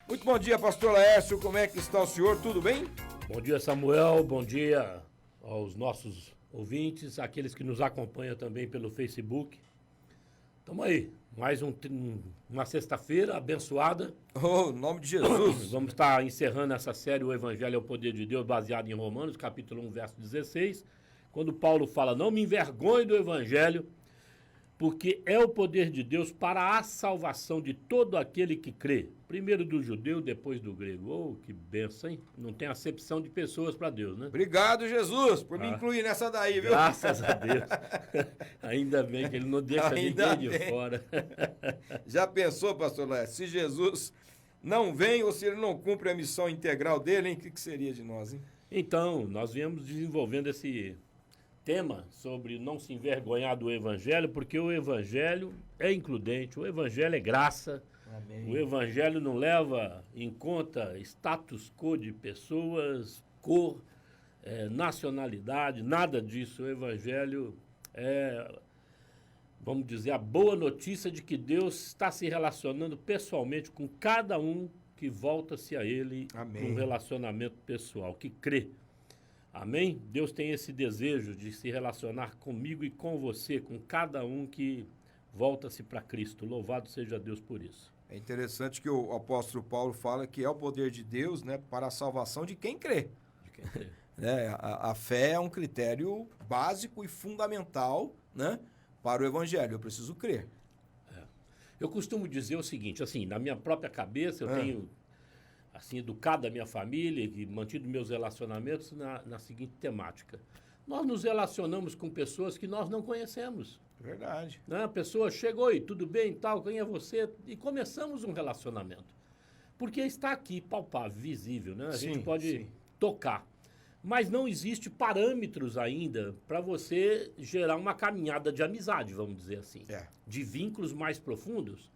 Muito bom dia, pastor Laércio, como é que está o senhor? Tudo bem? Bom dia, Samuel, bom dia aos nossos ouvintes, aqueles que nos acompanham também pelo Facebook. Estamos aí, mais uma sexta-feira abençoada. Oh, em nome de Jesus. Vamos estar encerrando essa série, O Evangelho é o Poder de Deus, baseado em Romanos, capítulo 1, verso 16, quando Paulo fala, não me envergonhe do Evangelho, porque é o poder de Deus para a salvação de todo aquele que crê. Primeiro do judeu, depois do grego. Oh, que benção, hein? Não tem acepção de pessoas para Deus, né? Obrigado, Jesus, por me incluir nessa daí, viu? Graças a Deus. Ainda bem que ele não deixa Ainda ninguém de fora. Já pensou, pastor Laércio, se Jesus não vem ou se ele não cumpre a missão integral dele, hein? O que seria de nós, hein? Então, nós viemos desenvolvendo esse tema sobre não se envergonhar do Evangelho, porque o Evangelho é includente, o Evangelho é graça. Amém. O Evangelho não leva em conta status quo de pessoas, cor, nacionalidade, nada disso. O Evangelho é, vamos dizer, a boa notícia de que Deus está se relacionando pessoalmente com cada um que volta-se a Ele num relacionamento pessoal, que crê. Amém? Deus tem esse desejo de se relacionar comigo e com você, com cada um que volta-se para Cristo. Louvado seja Deus por isso. É interessante que o apóstolo Paulo fala que é o poder de Deus, né, para a salvação de quem crê. De quem crê. A fé é um critério básico e fundamental, né, para o Evangelho. Eu preciso crer. Eu costumo dizer o seguinte, assim, na minha própria cabeça eu tenho assim, educado a minha família e mantido meus relacionamentos na seguinte temática. Nós nos relacionamos com pessoas que nós não conhecemos. Verdade. Né? A pessoa chegou e tudo bem, tal, quem é você? E começamos um relacionamento. Porque está aqui, palpável, visível, né? A gente pode tocar. Mas não existe parâmetros ainda para você gerar uma caminhada de amizade, vamos dizer assim. De vínculos mais profundos.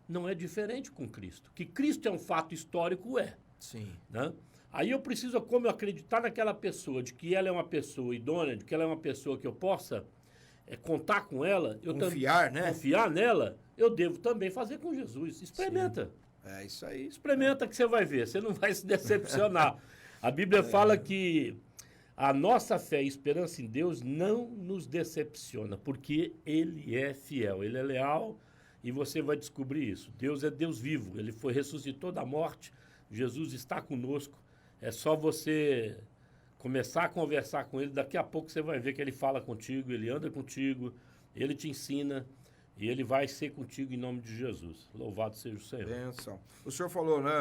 Não é diferente com Cristo. Que Cristo é um fato histórico, Sim. Né? Aí eu preciso, como eu acreditar naquela pessoa, de que ela é uma pessoa idônea, de que ela é uma pessoa que eu possa contar com ela, confiar nela, eu devo também fazer com Jesus. Experimenta. Sim. É isso aí. Experimenta que você vai ver, você não vai se decepcionar. A Bíblia fala que a nossa fé e esperança em Deus não nos decepciona, porque Ele é fiel, Ele é leal. E você vai descobrir isso. Deus é Deus vivo. Ele ressuscitou da morte. Jesus está conosco. É só você começar a conversar com Ele. Daqui a pouco você vai ver que Ele fala contigo, Ele anda contigo, Ele te ensina e Ele vai ser contigo em nome de Jesus. Louvado seja o Senhor. Benção. O senhor falou, né,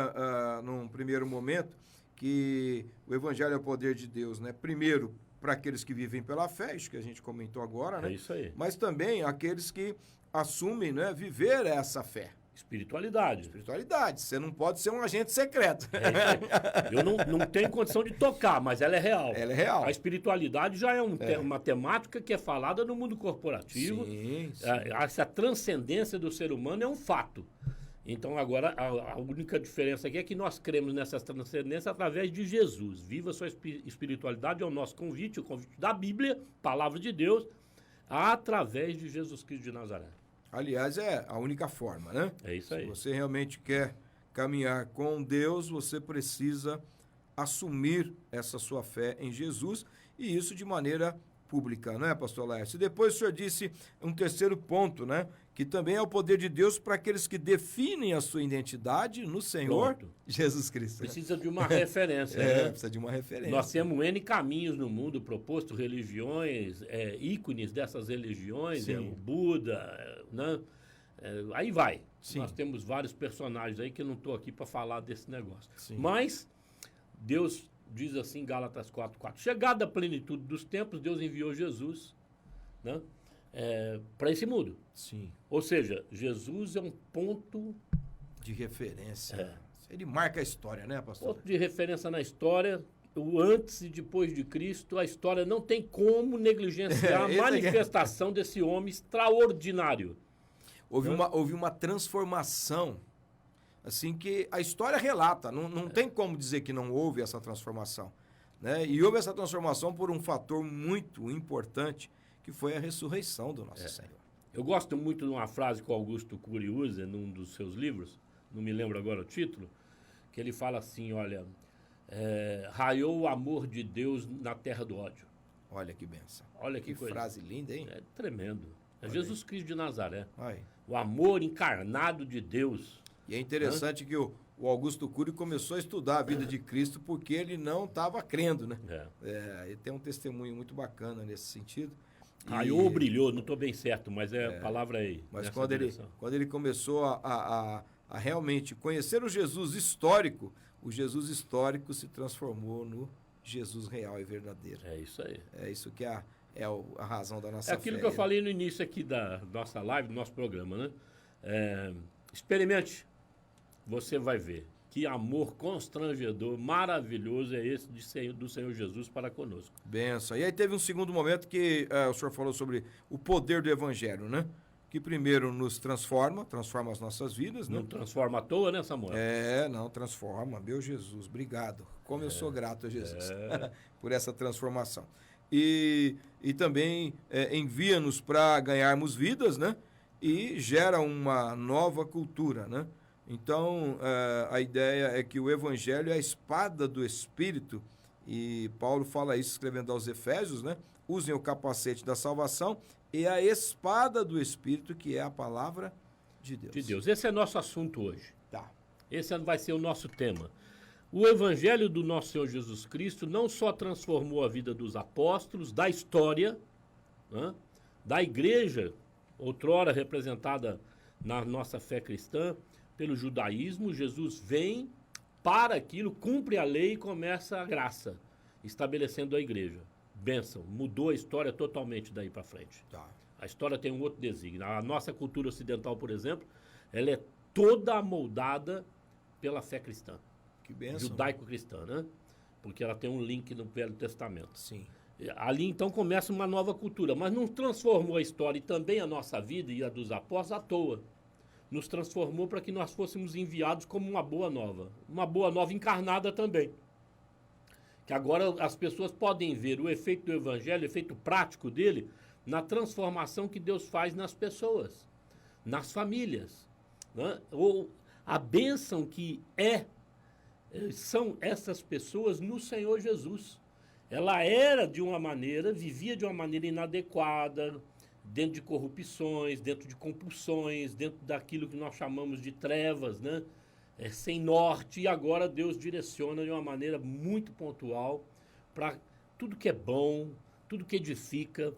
num primeiro momento, que o Evangelho é o poder de Deus, né? Primeiro, para aqueles que vivem pela fé, isso que a gente comentou agora, né? É isso aí. Mas também aqueles que assumem, né, viver essa fé. Espiritualidade. Você não pode ser um agente secreto. Eu não tenho condição de tocar, mas ela é real. Ela é real. A espiritualidade já é uma temática que é falada no mundo corporativo. Sim. Essa transcendência do ser humano é um fato. Então, agora, a única diferença aqui é que nós cremos nessa transcendência através de Jesus. Viva a sua espiritualidade, é o nosso convite, o convite da Bíblia, palavra de Deus, através de Jesus Cristo de Nazaré. Aliás, é a única forma, né? É isso aí. Se você realmente quer caminhar com Deus, você precisa assumir essa sua fé em Jesus, e isso de maneira pública, não é, pastor Laércio? Depois o senhor disse um terceiro ponto, né? Que também é o poder de Deus para aqueles que definem a sua identidade no Senhor Jesus Cristo. Precisa de uma referência. Precisa de uma referência. Nós temos N caminhos no mundo proposto, religiões, ícones dessas religiões, o Buda, né? Aí vai. Sim. Nós temos vários personagens aí que eu não estou aqui para falar desse negócio. Sim. Mas Deus diz assim em Gálatas 4:4, chegada a plenitude dos tempos, Deus enviou Jesus, né? Para esse mundo. Sim. Ou seja, Jesus é um ponto de referência. Ele marca a história, né, pastor? Ponto de referência na história, o antes e depois de Cristo. A história não tem como negligenciar a manifestação desse homem extraordinário. Houve uma transformação, assim, que a história relata. Não tem como dizer que não houve essa transformação, né? E houve essa transformação por um fator muito importante, que foi a ressurreição do nosso Senhor. Eu gosto muito de uma frase que o Augusto Cury usa num dos seus livros, não me lembro agora o título, que ele fala assim, olha, raiou o amor de Deus na terra do ódio. Olha que benção. Olha que coisa. Frase linda, hein? É tremendo. É Olha Jesus Cristo de Nazaré. Aí. O amor encarnado de Deus. E é interessante que o Augusto Cury começou a estudar a vida de Cristo porque ele não estava crendo, né? Ele tem um testemunho muito bacana nesse sentido. Raiou ou brilhou, não estou bem certo, mas a palavra aí. Mas quando ele começou a realmente conhecer o Jesus histórico se transformou no Jesus real e verdadeiro. É isso aí. É isso que é a razão da nossa fé. É aquilo que eu falei no início aqui da nossa live, do nosso programa, né? Experimente, você vai ver que amor constrangedor, maravilhoso é esse do Senhor Jesus para conosco. Benção. E aí teve um segundo momento que o senhor falou sobre o poder do evangelho, né? Que primeiro nos transforma as nossas vidas, né? Não transforma à toa, né, Samuel? Não transforma. Meu Jesus, obrigado. Como eu sou grato a Jesus por essa transformação. E também envia-nos para ganharmos vidas, né? E gera uma nova cultura, né? Então, a ideia é que o evangelho é a espada do Espírito, e Paulo fala isso escrevendo aos Efésios, né? Usem o capacete da salvação e a espada do Espírito, que é a palavra de Deus. De Deus. Esse é nosso assunto hoje. Tá. Esse vai ser o nosso tema. O evangelho do nosso Senhor Jesus Cristo não só transformou a vida dos apóstolos, da história, né? Da igreja, outrora representada na nossa fé cristã, pelo judaísmo. Jesus vem para aquilo, cumpre a lei e começa a graça, estabelecendo a igreja. Bênção, mudou a história totalmente daí para frente. Tá. A história tem um outro desígnio. A nossa cultura ocidental, por exemplo, ela é toda amoldada pela fé cristã. Que bênção. Judaico-cristã, né? Porque ela tem um link no Velho Testamento. Sim. Ali então começa uma nova cultura, mas não transformou a história e também a nossa vida e a dos apóstolos à toa. Nos transformou para que nós fôssemos enviados como uma boa nova encarnada também. Que agora as pessoas podem ver o efeito do evangelho, o efeito prático dele, na transformação que Deus faz nas pessoas, nas famílias, né? Ou a bênção que são essas pessoas no Senhor Jesus. Ela era de uma maneira, vivia de uma maneira inadequada, dentro de corrupções, dentro de compulsões, dentro daquilo que nós chamamos de trevas, né? Sem norte, e agora Deus direciona de uma maneira muito pontual para tudo que é bom, tudo que edifica,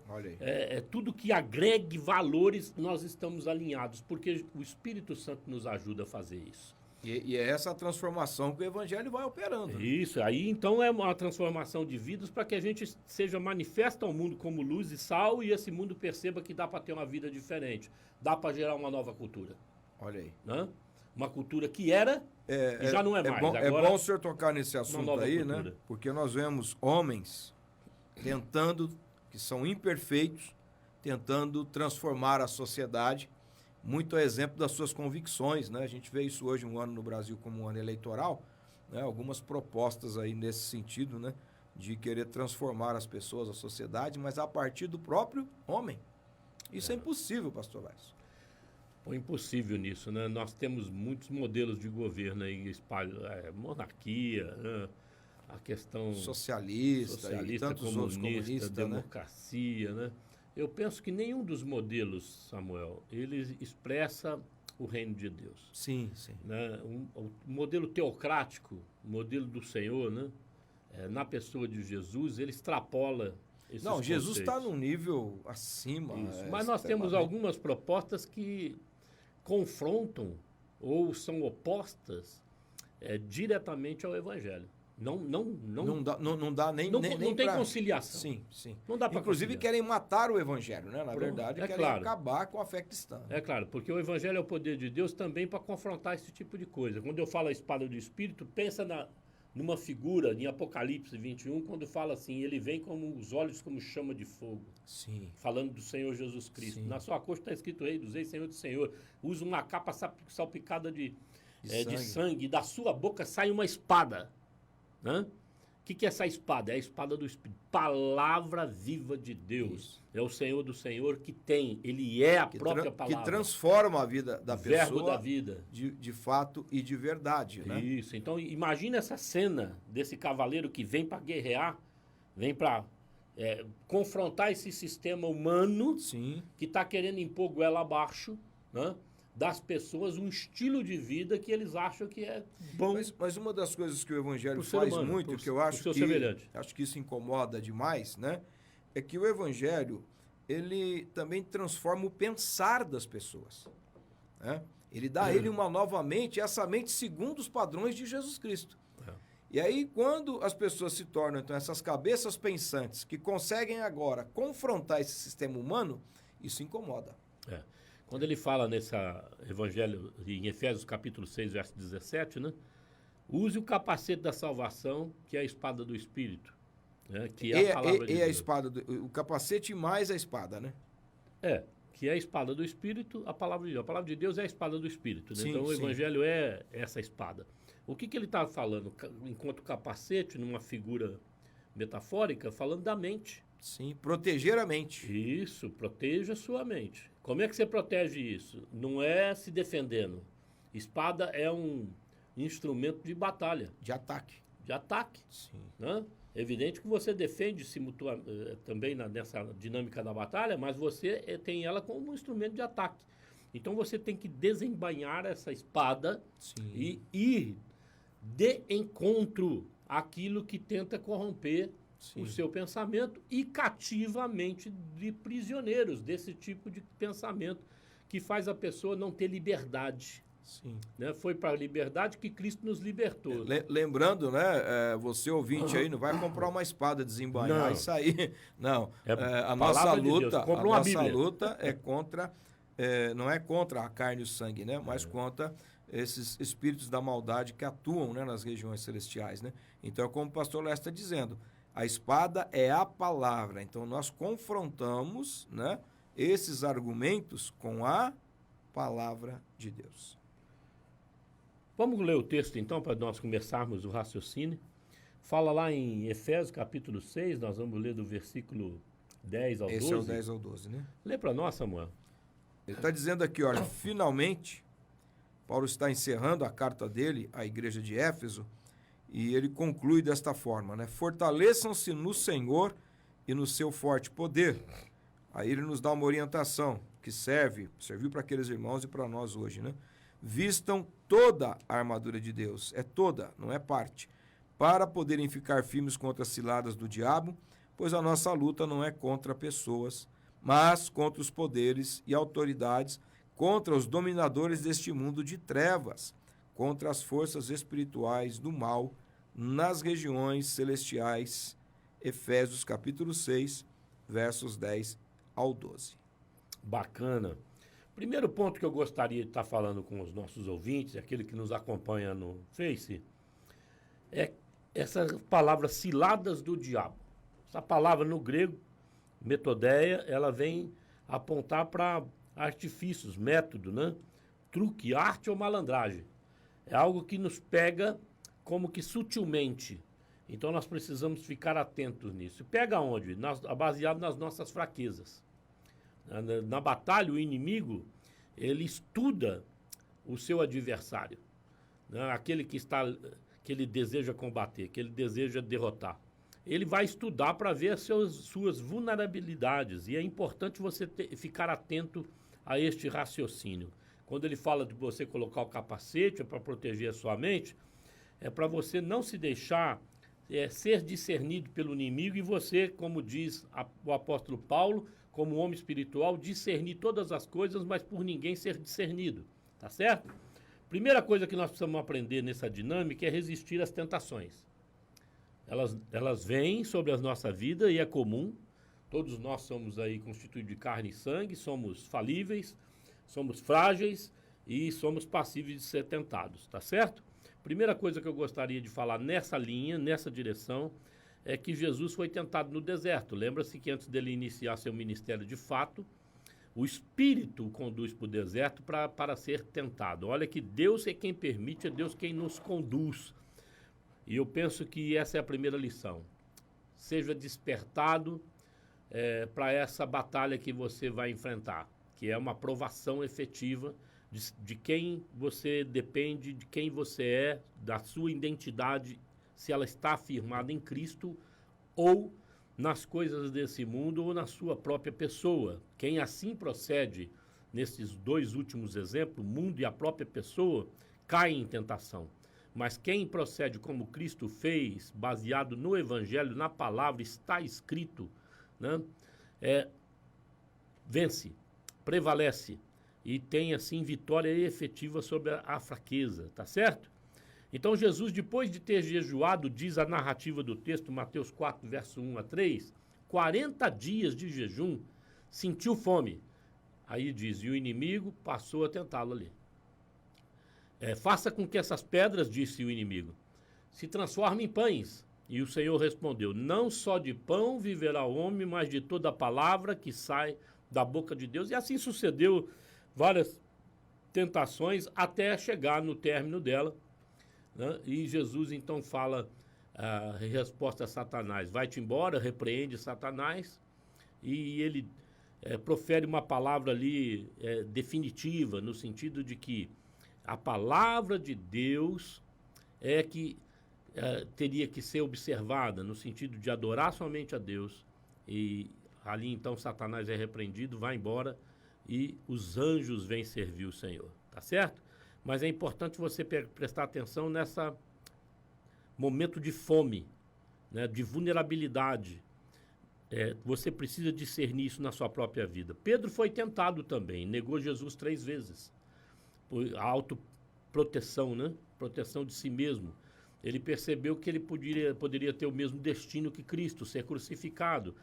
tudo que agregue valores, nós estamos alinhados, porque o Espírito Santo nos ajuda a fazer isso. E é essa transformação que o evangelho vai operando. Né? Isso, aí então é uma transformação de vidas para que a gente seja manifesta ao mundo como luz e sal, e esse mundo perceba que dá para ter uma vida diferente, dá para gerar uma nova cultura. Olha aí. Né? Uma cultura que era e já não é mais. Agora, é bom o senhor tocar nesse assunto aí, cultura. Né? Porque nós vemos homens tentando, que são imperfeitos, tentando transformar a sociedade, muito a exemplo das suas convicções, né? A gente vê isso hoje, um ano no Brasil como um ano eleitoral, né? Algumas propostas aí nesse sentido, né? De querer transformar as pessoas, a sociedade, mas a partir do próprio homem. Isso é impossível, pastor Laís. É impossível nisso, né? Nós temos muitos modelos de governo aí, monarquia, né? A questão socialista e tantos outros comunistas, democracia, né? Eu penso que nenhum dos modelos, Samuel, ele expressa o reino de Deus. Sim, sim. Né? O modelo teocrático, o modelo do Senhor, né? Na pessoa de Jesus, ele extrapola esses conceitos. Jesus está num nível acima. Mas nós temos algumas propostas que confrontam ou são opostas diretamente ao Evangelho. Não dá nem tem conciliação. Sim, sim. Não dá para Inclusive querem matar o evangelho, né? Na verdade, querem acabar com a fé cristã. É claro, porque o evangelho é o poder de Deus também para confrontar esse tipo de coisa. Quando eu falo a espada do Espírito, pensa numa figura em Apocalipse 21, quando fala assim, ele vem como os olhos como chama de fogo. Sim. Falando do Senhor Jesus Cristo. Sim. Na sua coxa está escrito Rei dos Reis, Senhor do Senhor. Usa uma capa salpicada de sangue. Da sua boca sai uma espada. Né? que é essa espada? É a espada do Espírito. Palavra viva de Deus. Isso. É o Senhor do Senhor que tem. Ele é a própria palavra. Que transforma a vida da pessoa. Verbo da vida. De fato e de verdade. Né? Isso. Então, imagina essa cena desse cavaleiro que vem para guerrear, vem para confrontar esse sistema humano. Sim. Que está querendo impor goela abaixo, né? Das pessoas um estilo de vida que eles acham que é bom. Mas uma das coisas que o Evangelho faz humano, muito, que eu acho que isso incomoda demais, né? É que o Evangelho, ele também transforma o pensar das pessoas. Né? Ele dá a ele uma nova mente, essa mente segundo os padrões de Jesus Cristo. E aí, quando as pessoas se tornam, então, essas cabeças pensantes que conseguem agora confrontar esse sistema humano, isso incomoda. Quando ele fala nesse evangelho, em Efésios capítulo 6, verso 17, né? Use o capacete da salvação, que é a espada do Espírito. Né? Que é a palavra de Deus. A espada, o capacete mais a espada, né? Que é a espada do Espírito, a palavra de Deus. A palavra de Deus é a espada do Espírito. Né? Sim, então, o evangelho é essa espada. O que ele está falando? Enquanto capacete, numa figura metafórica, falando da mente. Sim, proteger a mente. Isso, proteja a sua mente. Como é que você protege isso? Não é se defendendo. Espada é um instrumento de batalha. De ataque. De ataque. Sim. Né? É evidente que você defende também nessa dinâmica da batalha, mas você tem ela como um instrumento de ataque. Então você tem que desembainhar essa espada. Sim. E ir de encontro àquilo que tenta corromper Sim. o seu pensamento e cativa a mente de prisioneiros desse tipo de pensamento que faz a pessoa não ter liberdade. Sim. Né? Foi para a liberdade que Cristo nos libertou. Lembrando, né, você ouvinte aí, não vai comprar uma espada, desembainhar e sair. Não. A nossa luta é contra, não é contra a carne e o sangue, né, mas contra esses espíritos da maldade que atuam, né, nas regiões celestiais. Né? Então, como o pastor Léo está dizendo, a espada é a palavra. Então, nós confrontamos, né, esses argumentos com a palavra de Deus. Vamos ler o texto, então, para nós começarmos o raciocínio. Fala lá em Efésios, capítulo 6, nós vamos ler do versículo 10 ao 12. Esse é o 10 ao 12, né? Lê para nós, Samuel. Ele está dizendo aqui, olha, finalmente, Paulo está encerrando a carta dele à igreja de Éfeso, e ele conclui desta forma, né? Fortaleçam-se no Senhor e no seu forte poder. Aí ele nos dá uma orientação que serviu para aqueles irmãos e para nós hoje, né? Vistam toda a armadura de Deus, é toda, não é parte, para poderem ficar firmes contra as ciladas do diabo, pois a nossa luta não é contra pessoas, mas contra os poderes e autoridades, contra os dominadores deste mundo de trevas, contra as forças espirituais do mal nas regiões celestiais. Efésios capítulo 6, versos 10 ao 12. Bacana. Primeiro ponto que eu gostaria de estar falando com os nossos ouvintes, aquele que nos acompanha no Face, é essa palavra ciladas do diabo. Essa palavra no grego, metodeia, ela vem apontar para artifícios, método, né? Truque, arte ou malandragem. É algo que nos pega como que sutilmente. Então nós precisamos ficar atentos nisso. Pega onde? Baseado nas nossas fraquezas. Na batalha, o inimigo, ele estuda o seu adversário, né? Aquele que ele deseja combater, que ele deseja derrotar. Ele vai estudar para ver as suas vulnerabilidades, e é importante você ficar atento a este raciocínio. Quando ele fala de você colocar o capacete para proteger a sua mente, é para você não se deixar ser discernido pelo inimigo e você, como diz o apóstolo Paulo, como homem espiritual, discernir todas as coisas, mas por ninguém ser discernido, tá certo? Primeira coisa que nós precisamos aprender nessa dinâmica é resistir às tentações. Elas vêm sobre a nossa vida e é comum. Todos nós somos aí constituídos de carne e sangue, somos falíveis, somos frágeis e somos passíveis de ser tentados, tá certo? Primeira coisa que eu gostaria de falar nessa linha, nessa direção, é que Jesus foi tentado no deserto. Lembra-se que antes dele iniciar seu ministério de fato, o Espírito o conduz para o deserto para ser tentado. Olha que Deus é quem permite, é Deus quem nos conduz. E eu penso que essa é a primeira lição. Seja despertado para essa batalha que você vai enfrentar, que é uma provação efetiva de quem você depende, de quem você é, da sua identidade, se ela está afirmada em Cristo ou nas coisas desse mundo ou na sua própria pessoa. Quem assim procede, nesses dois últimos exemplos, o mundo e a própria pessoa, cai em tentação. Mas quem procede como Cristo fez, baseado no Evangelho, na palavra, está escrito, né? Vence, prevalece e tem assim vitória efetiva sobre a fraqueza, tá certo? Então Jesus, depois de ter jejuado, diz a narrativa do texto, Mateus 4, verso 1 a 3, 40 dias de jejum, sentiu fome. Aí diz, e o inimigo passou a tentá-lo ali. Faça com que essas pedras, disse o inimigo, se transformem em pães. E o Senhor respondeu, não só de pão viverá o homem, mas de toda a palavra que sai da boca de Deus. E assim sucedeu várias tentações até chegar no término dela, né? E Jesus então fala a resposta a Satanás, vai-te embora, repreende Satanás, e ele profere uma palavra ali definitiva, no sentido de que a palavra de Deus é que teria que ser observada, no sentido de adorar somente a Deus. E ali então Satanás é repreendido, vai embora e os anjos vêm servir o Senhor, tá certo? Mas é importante você prestar atenção nessa momento de fome, né, de vulnerabilidade. Você precisa discernir isso na sua própria vida. Pedro foi tentado também, negou Jesus 3 vezes. A autoproteção, né? Proteção de si mesmo. Ele percebeu que ele poderia ter o mesmo destino que Cristo, ser crucificado.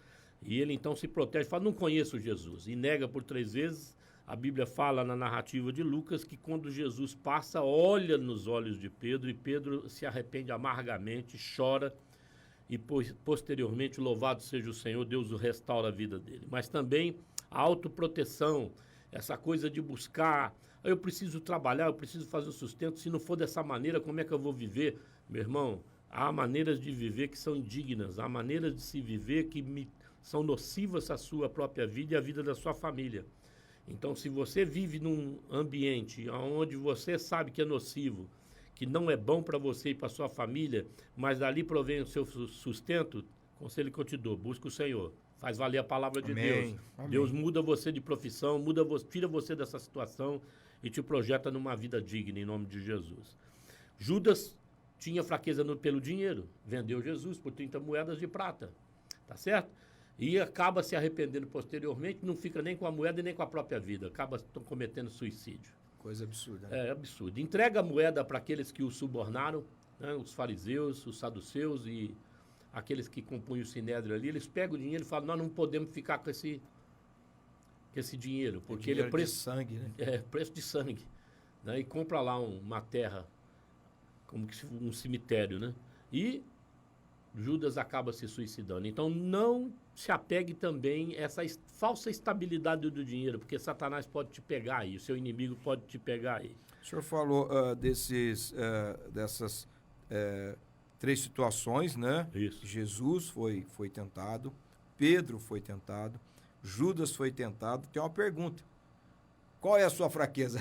E ele então se protege, fala, não conheço Jesus. E nega por 3 vezes. A Bíblia fala na narrativa de Lucas que quando Jesus passa, olha nos olhos de Pedro, e Pedro se arrepende amargamente, chora, e posteriormente, louvado seja o Senhor, Deus o restaura a vida dele. Mas também a autoproteção, essa coisa de buscar, eu preciso trabalhar, eu preciso fazer o sustento, se não for dessa maneira, como é que eu vou viver? Meu irmão, há maneiras de viver que são indignas, há maneiras de se viver que são nocivas à sua própria vida e à vida da sua família. Então, se você vive num ambiente onde você sabe que é nocivo, que não é bom para você e para sua família, mas dali provém o seu sustento, conselho que eu te dou, busca o Senhor, faz valer a palavra de Deus. Amém. Deus muda você de profissão, tira você dessa situação e te projeta numa vida digna, em nome de Jesus. Judas tinha fraqueza pelo dinheiro, vendeu Jesus por 30 moedas de prata, tá certo? E acaba se arrependendo posteriormente, não fica nem com a moeda nem com a própria vida, acaba cometendo suicídio. Coisa absurda. Né? É absurdo. Entrega a moeda para aqueles que o subornaram, né, os fariseus, os saduceus e aqueles que compunham o sinédrio ali, eles pegam o dinheiro e falam, nós não podemos ficar com esse dinheiro, porque ele é preço de sangue, né? Preço de sangue, né? E compra lá uma terra, como que um cemitério, né? E Judas acaba se suicidando. Então não se apegue também a essa falsa estabilidade do dinheiro, porque Satanás pode te pegar aí, o seu inimigo pode te pegar aí. O senhor falou dessas 3 situações, né? Isso. Jesus foi tentado, Pedro foi tentado, Judas foi tentado. Tem uma pergunta. Qual é a sua fraqueza?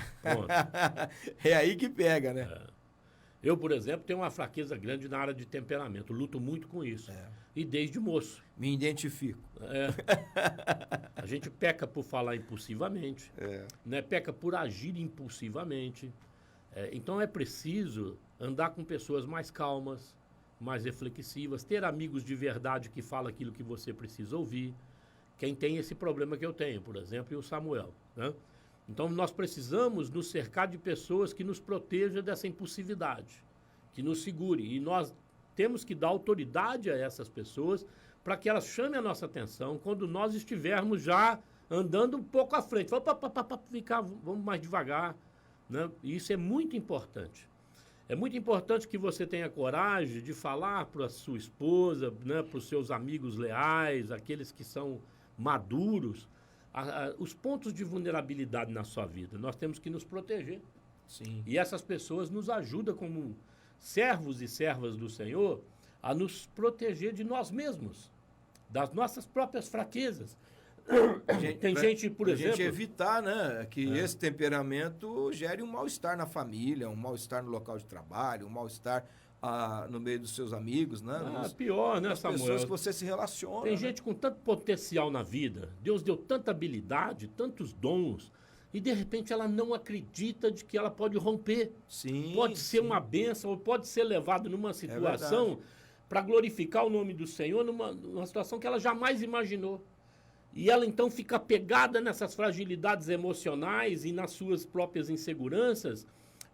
É aí que pega, né? Eu, por exemplo, tenho uma fraqueza grande na área de temperamento. Luto muito com isso. E desde moço. Me identifico. A gente peca por falar impulsivamente. Né? Peca por agir impulsivamente. Então é preciso andar com pessoas mais calmas, mais reflexivas, ter amigos de verdade que falam aquilo que você precisa ouvir. Quem tem esse problema que eu tenho, por exemplo, e o Samuel, né? Então, nós precisamos nos cercar de pessoas que nos protejam dessa impulsividade, que nos segure. E nós temos que dar autoridade a essas pessoas para que elas chamem a nossa atenção quando nós estivermos já andando um pouco à frente. Vamos mais devagar, né? E isso é muito importante. É muito importante que você tenha coragem de falar para a sua esposa, né, para os seus amigos leais, aqueles que são maduros, os pontos de vulnerabilidade na sua vida. Nós temos que nos proteger. Sim. E essas pessoas nos ajudam como servos e servas do Senhor, a nos proteger de nós mesmos, das nossas próprias fraquezas. Tem gente, por exemplo... A gente evitar, né, que esse temperamento gere um mal-estar na família, um mal-estar no local de trabalho, um mal-estar no meio dos seus amigos, né? Pior, né, Samuel? Pessoas que você se relaciona. Tem gente com tanto potencial na vida, Deus deu tanta habilidade, tantos dons, e de repente ela não acredita de que ela pode romper. Sim, pode ser uma bênção, ou pode ser levado numa situação para glorificar o nome do Senhor, numa situação que ela jamais imaginou. E ela então fica pegada nessas fragilidades emocionais e nas suas próprias inseguranças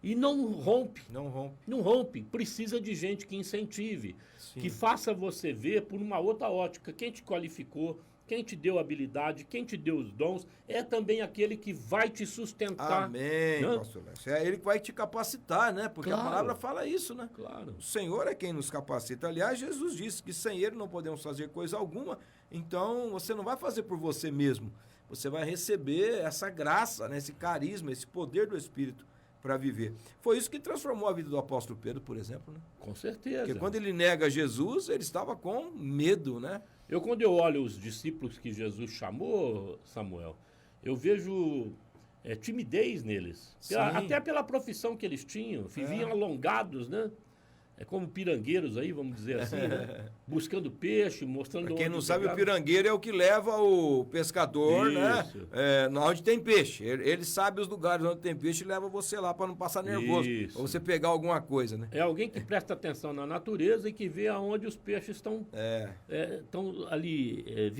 e não rompe. Não rompe. Precisa de gente que incentive, que faça você ver por uma outra ótica. Quem te qualificou, quem te deu habilidade, quem te deu os dons, é também aquele que vai te sustentar. Amém, né? Pastor Lécio. É ele que vai te capacitar, né? Porque a palavra fala isso, né? Claro. O Senhor é quem nos capacita. Aliás, Jesus disse que sem Ele não podemos fazer coisa alguma. Então, você não vai fazer por você mesmo. Você vai receber essa graça, né? Esse carisma, esse poder do Espírito para viver. Foi isso que transformou a vida do apóstolo Pedro, por exemplo, né? Com certeza. Porque quando ele nega Jesus, ele estava com medo, né? Quando eu olho os discípulos que Jesus chamou, Samuel, eu vejo timidez neles. Até pela profissão que eles tinham. Viviam alongados, né? Como pirangueiros aí, vamos dizer assim, né? Buscando peixe, mostrando... Pra quem não sabe, o pirangueiro é o que leva o pescador, né? Onde tem peixe. Ele sabe os lugares onde tem peixe e leva você lá para não passar nervoso. Para você pegar alguma coisa, né? É alguém que presta atenção na natureza e que vê aonde os peixes estão ali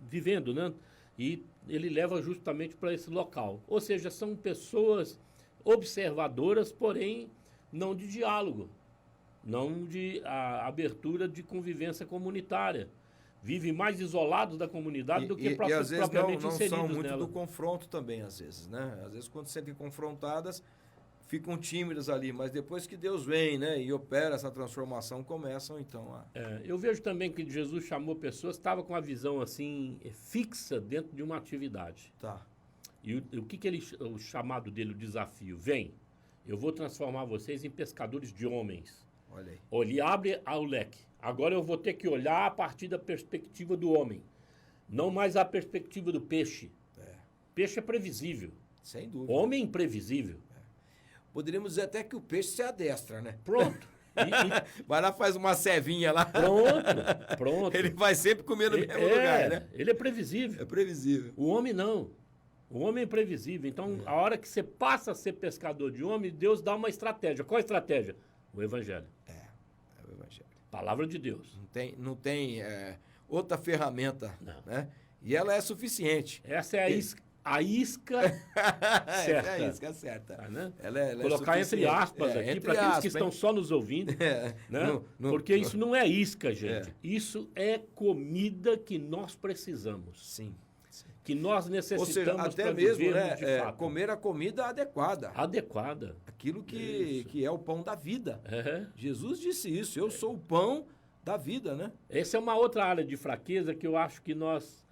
vivendo, né? E ele leva justamente para esse local. Ou seja, são pessoas observadoras, porém não de diálogo. Não de abertura de convivência comunitária. Vivem mais isolados da comunidade do que propriamente inseridos não são muito nela. do confronto também, às vezes, né? Às vezes, quando se sentem confrontadas, ficam tímidas ali, mas depois que Deus vem, né, e opera essa transformação, começam, então, a... Eu vejo também que Jesus chamou pessoas que estavam com a visão, assim, fixa dentro de uma atividade. Tá. E o que o chamado dele, o desafio? Vem, eu vou transformar vocês em pescadores de homens. Olha aí. Ele abre o leque. Agora eu vou ter que olhar a partir da perspectiva do homem. Não mais a perspectiva do peixe. Peixe é previsível. Sem dúvida. Homem é imprevisível. Poderíamos dizer até que o peixe se adestra, né? Pronto. Vai lá, faz uma cevinha lá. Pronto. Ele vai sempre comer no mesmo lugar, né? Ele é previsível. É previsível. O homem não. O homem é imprevisível. Então, a hora que você passa a ser pescador de homem, Deus dá uma estratégia. Qual a estratégia? O Evangelho. É o Evangelho. Palavra de Deus. Não tem outra ferramenta, né? E ela é suficiente. Essa é a isca certa. É a isca certa. Tá, né? Ela colocar entre aspas aqui, para aqueles que estão só nos ouvindo. Né? Porque isso não é isca, gente. Isso é comida que nós precisamos. Sim. Que nós necessitamos. Ou seja, até mesmo, né, comer a comida adequada. Adequada. Aquilo que é o pão da vida. Jesus disse isso, eu sou o pão da vida, né? Essa é uma outra área de fraqueza que eu acho que nós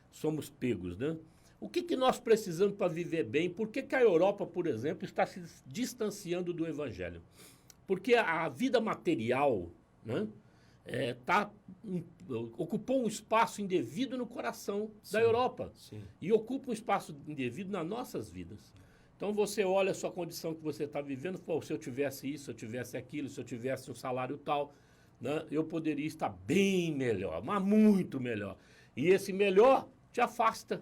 somos pegos, né? O que nós precisamos para viver bem? Por que a Europa, por exemplo, está se distanciando do Evangelho? Porque a vida material, né, ocupou um espaço indevido no coração da Europa. Sim. E ocupa um espaço indevido nas nossas vidas. Então você olha a sua condição que você está vivendo, pô, se eu tivesse isso, se eu tivesse aquilo, se eu tivesse um salário tal, né, eu poderia estar bem melhor, mas muito melhor. E esse melhor te afasta.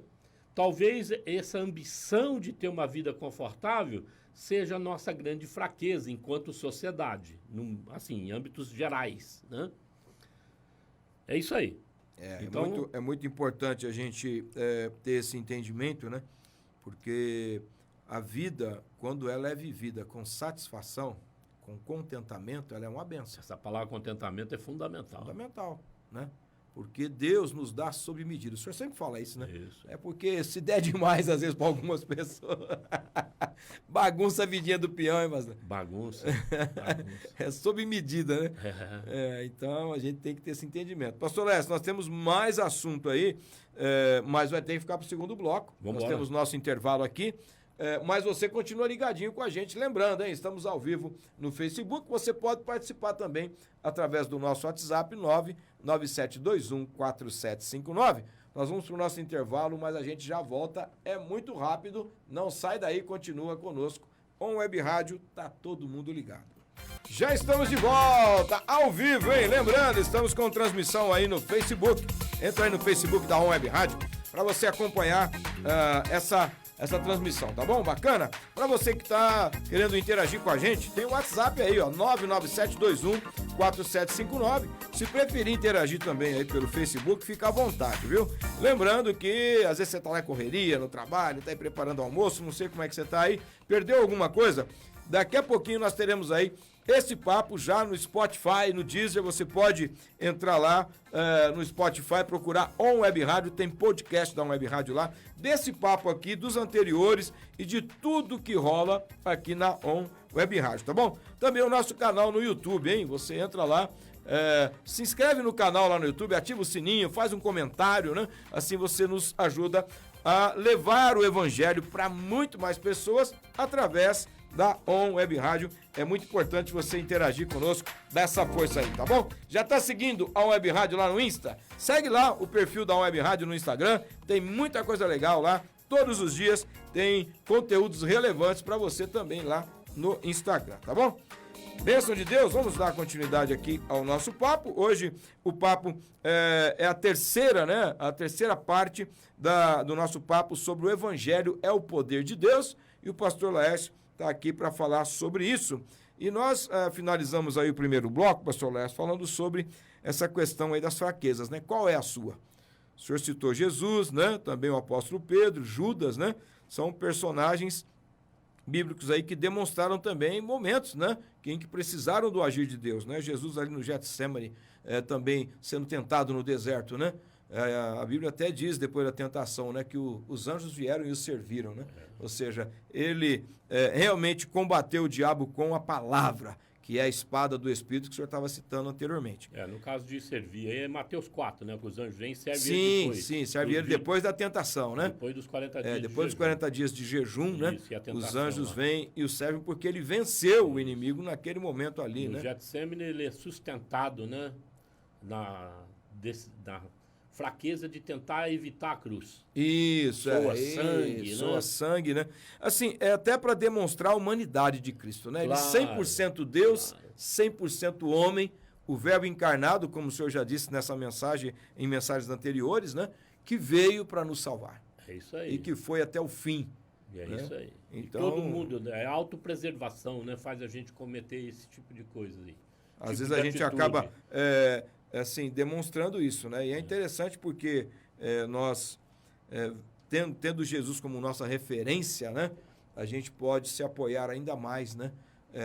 Talvez essa ambição de ter uma vida confortável seja a nossa grande fraqueza enquanto sociedade, em âmbitos gerais, né? É isso aí. Então, é muito importante a gente ter esse entendimento, né? Porque a vida, quando ela é vivida com satisfação, com contentamento, ela é uma benção. Essa palavra contentamento é fundamental. Fundamental, né? Porque Deus nos dá sob medida. O senhor sempre fala isso, né? Isso. É porque se der demais, às vezes, para algumas pessoas, bagunça a vidinha do peão, hein, pastor? Bagunça. É sob medida, né? Então, a gente tem que ter esse entendimento. Pastor Lécio, nós temos mais assunto aí, mas vai ter que ficar para o segundo bloco. Nós temos nosso intervalo aqui. Mas você continua ligadinho com a gente. Lembrando, hein, estamos ao vivo no Facebook. Você pode participar também através do nosso WhatsApp 997214759. Nós vamos para o nosso intervalo, mas a gente já volta. É muito rápido. Não sai daí, continua conosco. On Web Rádio, tá todo mundo ligado. Já estamos de volta, ao vivo, hein? Lembrando, estamos com transmissão aí no Facebook. Entra aí no Facebook da On Web Rádio para você acompanhar essa transmissão, tá bom? Bacana? Para você que tá querendo interagir com a gente, tem o WhatsApp aí, ó, 997214759. Se preferir interagir também aí pelo Facebook, fica à vontade, viu? Lembrando que às vezes você tá lá em correria, no trabalho, tá aí preparando o almoço, não sei como é que você tá aí, perdeu alguma coisa? Daqui a pouquinho nós teremos aí esse papo já no Spotify, no Deezer. Você pode entrar lá no Spotify, procurar On Web Rádio, tem podcast da On Web Rádio lá, desse papo aqui, dos anteriores e de tudo que rola aqui na On Web Rádio, tá bom? Também o nosso canal no YouTube, hein? Você entra lá, se inscreve no canal lá no YouTube, ativa o sininho, faz um comentário, né? Assim você nos ajuda a levar o evangelho para muito mais pessoas através da On Web Rádio. É muito importante você interagir conosco, dar essa força aí, tá bom? Já tá seguindo a On Web Rádio lá no Insta? Segue lá o perfil da On Web Rádio no Instagram, tem muita coisa legal lá, todos os dias tem conteúdos relevantes para você também lá no Instagram, tá bom? Bênção de Deus, vamos dar continuidade aqui ao nosso papo. Hoje o papo é a terceira, né? A terceira parte do nosso papo sobre o Evangelho é o poder de Deus, e o pastor Laércio está aqui para falar sobre isso. E nós finalizamos aí o primeiro bloco, pastor Laércio, falando sobre essa questão aí das fraquezas, né? Qual é a sua? O senhor citou Jesus, né? Também o apóstolo Pedro, Judas, né? São personagens bíblicos aí que demonstraram também momentos, né? Em que precisaram do agir de Deus, né? Jesus ali no Getsemane, também sendo tentado no deserto, né? A Bíblia até diz, depois da tentação, né, que os anjos vieram e o serviram, né? Ou seja, ele realmente combateu o diabo com a palavra, que é a espada do Espírito que o senhor estava citando anteriormente. No caso de servir, aí é Mateus 4, né? Que os anjos vêm e servem ele depois. Sim, serve ele depois da tentação, né? Depois dos 40 dias depois dos 40 dias de jejum, né? Isso, os anjos vêm e o servem porque ele venceu o inimigo naquele momento ali, no né? O Getsemane, ele é sustentado, né? Na fraqueza de tentar evitar a cruz. Isso, sangue, soa né? sangue, né? Assim, é até para demonstrar a humanidade de Cristo, né? Claro, Ele 100% Deus, 100% homem, o verbo encarnado, como o senhor já disse nessa mensagem, em mensagens anteriores, né? Que veio para nos salvar. É isso aí. E que foi até o fim. É né? isso aí. Então, e todo mundo, né? A autopreservação, né? Faz a gente cometer esse tipo de coisa aí. Às vezes a gente acaba assim, demonstrando isso, né? E é interessante porque nós, tendo Jesus como nossa referência, né? A gente pode se apoiar ainda mais, né?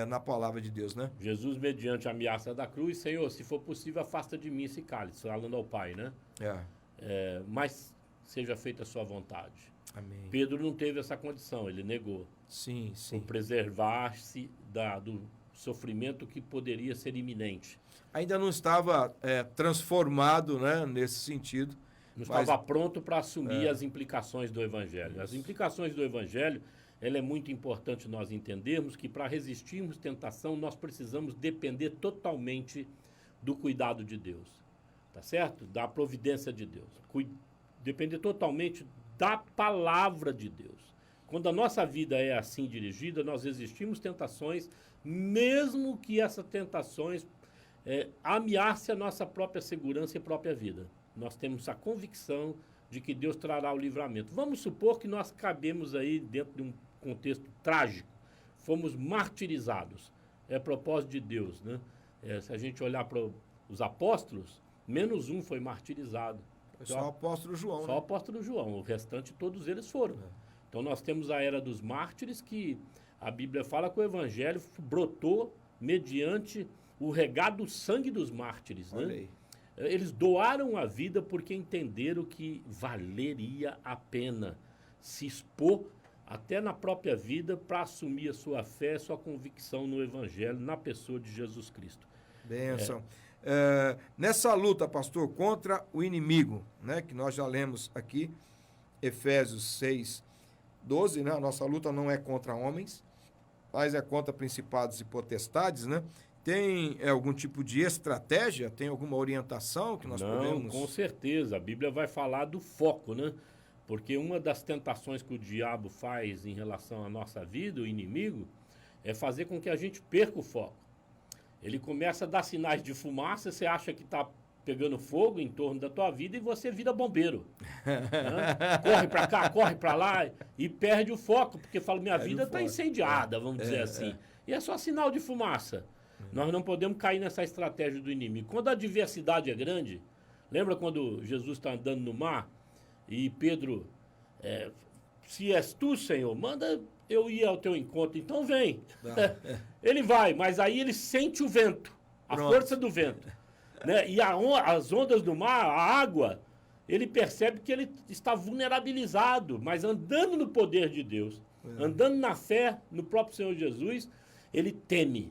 Na palavra de Deus, né? Jesus, mediante a ameaça da cruz, Senhor, se for possível, afasta de mim esse cálice, falando ao Pai, né? Mas seja feita a sua vontade. Amém. Pedro não teve essa condição, ele negou. Sim. Por preservar-se do sofrimento que poderia ser iminente. Ainda não estava transformado, né, nesse sentido. Não estava pronto para assumir as implicações do Evangelho. As implicações do Evangelho, ela é muito importante nós entendermos que para resistirmos tentação, nós precisamos depender totalmente do cuidado de Deus. Tá certo? Da providência de Deus. Depender totalmente da palavra de Deus. Quando a nossa vida é assim dirigida, nós resistimos tentações, mesmo que essas tentações ameacem a nossa própria segurança e própria vida. Nós temos a convicção de que Deus trará o livramento. Vamos supor que nós cabemos aí dentro de um contexto trágico, fomos martirizados. É propósito de Deus, né? Se a gente olhar para os apóstolos, menos um foi martirizado. Só o apóstolo João. Só o apóstolo João, o restante todos eles foram. Então nós temos a era dos mártires, que a Bíblia fala que o Evangelho brotou mediante o regar do sangue dos mártires. Olha né? aí. Eles doaram a vida porque entenderam que valeria a pena se expor até na própria vida para assumir a sua fé, sua convicção no Evangelho, na pessoa de Jesus Cristo. Bênção. Nessa luta, pastor, contra o inimigo, né, que nós já lemos aqui, Efésios 6, 12, né? A nossa luta não é contra homens, mas é contra principados e potestades, né? Tem algum tipo de estratégia? Tem alguma orientação que nós podemos... Com certeza. A Bíblia vai falar do foco, né? Porque uma das tentações que o diabo faz em relação à nossa vida, o inimigo, é fazer com que a gente perca o foco. Ele começa a dar sinais de fumaça, você acha que está pegando fogo em torno da tua vida e você vira bombeiro. Né? Corre para cá, corre para lá e perde o foco, porque fala, minha vida está incendiada, vamos dizer assim. E é só sinal de fumaça. Nós não podemos cair nessa estratégia do inimigo. Quando a adversidade é grande, lembra quando Jesus está andando no mar e Pedro, se és tu, Senhor, manda eu ir ao teu encontro, então vem. Ele vai, mas aí ele sente o vento, a força do vento. Né? E as ondas do mar, a água, ele percebe que ele está vulnerabilizado, mas andando no poder de Deus, andando na fé no próprio Senhor Jesus, ele teme.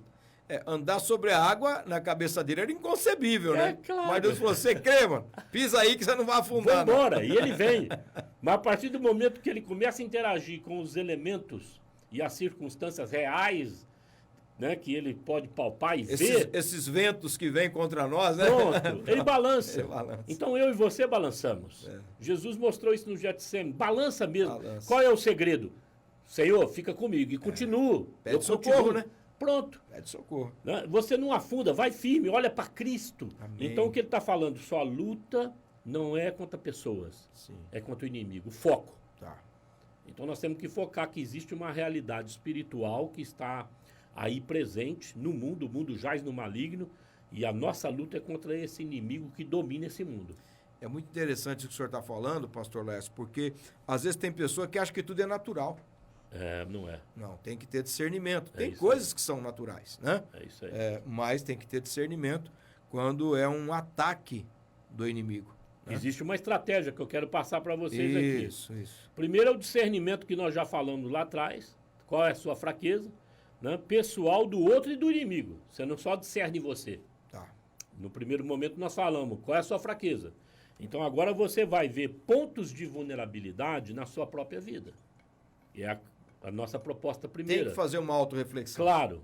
Andar sobre a água na cabeça dele era inconcebível, né? Claro. Mas Deus falou, você crê, mano? Pisa aí que você não vai afundar. Vai embora, e ele vem. Mas a partir do momento que ele começa a interagir com os elementos e as circunstâncias reais, né, que ele pode palpar e ver... Esses ventos que vêm contra nós, né? Pronto, ele balança. Ele balança. Então eu e você balançamos. Jesus mostrou isso no Getsemane. Balança mesmo. Balança. Qual é o segredo? Senhor, fica comigo. E continuo. Pede socorro, né? Pronto. Pede socorro. Né? Você não afunda, vai firme, olha para Cristo. Amém. Então o que ele está falando? Sua luta não é contra pessoas, é contra o inimigo. Foco. Tá. Então nós temos que focar que existe uma realidade espiritual que está aí presente no mundo, o mundo jaz no maligno, e a nossa luta é contra esse inimigo que domina esse mundo. É muito interessante o que o senhor está falando, pastor Lécio, porque às vezes tem pessoa que acha que tudo é natural. Não é. Não, tem que ter discernimento. Tem isso coisas aí. que são naturais, né? É isso aí. Mas tem que ter discernimento quando é um ataque do inimigo. Né? Existe uma estratégia que eu quero passar para vocês aqui. Isso. Primeiro é o discernimento que nós já falamos lá atrás. Qual é a sua fraqueza? Né? Pessoal do outro e do inimigo. Você não só discerne você. Tá. No primeiro momento nós falamos qual é a sua fraqueza. Então agora você vai ver pontos de vulnerabilidade na sua própria vida. E é a nossa proposta primeira. Tem que fazer uma autorreflexão. Claro.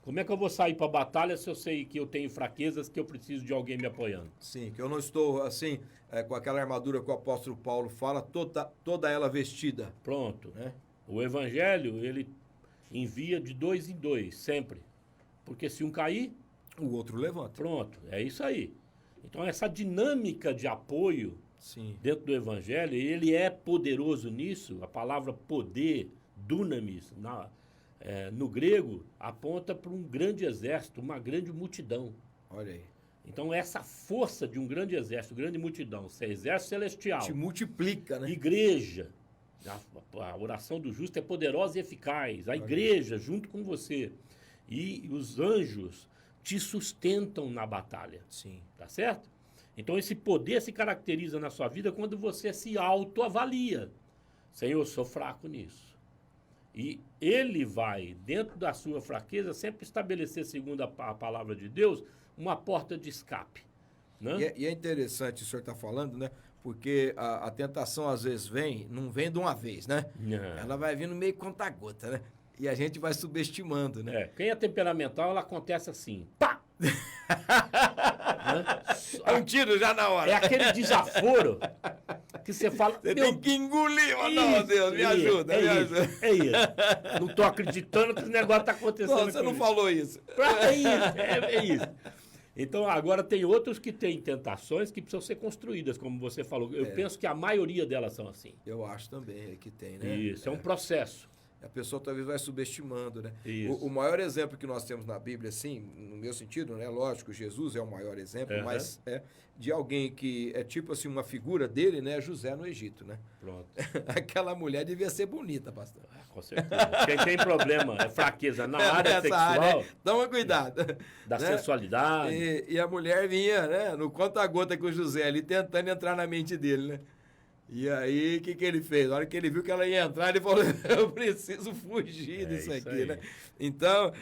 Como é que eu vou sair para a batalha se eu sei que eu tenho fraquezas, que eu preciso de alguém me apoiando? Sim, que eu não estou assim, com aquela armadura que o apóstolo Paulo fala, toda ela vestida. Pronto. Né? O evangelho, ele envia de 2 em 2, sempre. Porque se um cair, o outro levanta. Pronto, é isso aí. Então essa dinâmica de apoio dentro do evangelho, ele é poderoso nisso. A palavra poder, dunamis, no grego, aponta para um grande exército, uma grande multidão. Olha aí. Então essa força de um grande exército, grande multidão, se é exército celestial. Te multiplica, né? Igreja. A oração do justo é poderosa e eficaz. A igreja junto com você. E os anjos te sustentam na batalha. Sim. Tá certo? Então esse poder se caracteriza na sua vida quando você se autoavalia. Senhor, eu sou fraco nisso. E ele vai, dentro da sua fraqueza, sempre estabelecer, segundo a palavra de Deus, uma porta de escape. Né? E é interessante o senhor está falando, né? Porque a tentação às vezes não vem de uma vez, né? Não. Ela vai vindo meio conta-gota, né? E a gente vai subestimando, né? Quem é temperamental, ela acontece assim. Pá! É um tiro já na hora. É aquele desaforo que você fala... Você tem que engolir, mas não, Deus, me ajuda, me ajuda. É isso. Não tô acreditando que esse negócio tá acontecendo. Não, você não falou isso. É isso. Então, agora tem outros que têm tentações que precisam ser construídas, como você falou. Eu penso que a maioria delas são assim. Eu acho também que tem, né? Isso, é um processo. A pessoa talvez vai subestimando, né? Isso. O maior exemplo que nós temos na Bíblia, assim, no meu sentido, né? Lógico, Jesus é o maior exemplo, mas é de alguém que é tipo assim, uma figura dele, né? José no Egito, né? Pronto. Aquela mulher devia ser bonita, pastor. Com certeza. Quem tem problema, fraqueza na área sexual... Toma cuidado. Da né? sensualidade. E a mulher vinha, né? No conta-gota com o José ali, tentando entrar na mente dele, né? E aí, o que ele fez? Na hora que ele viu que ela ia entrar, ele falou, eu preciso fugir disso aqui, aí. né? Então,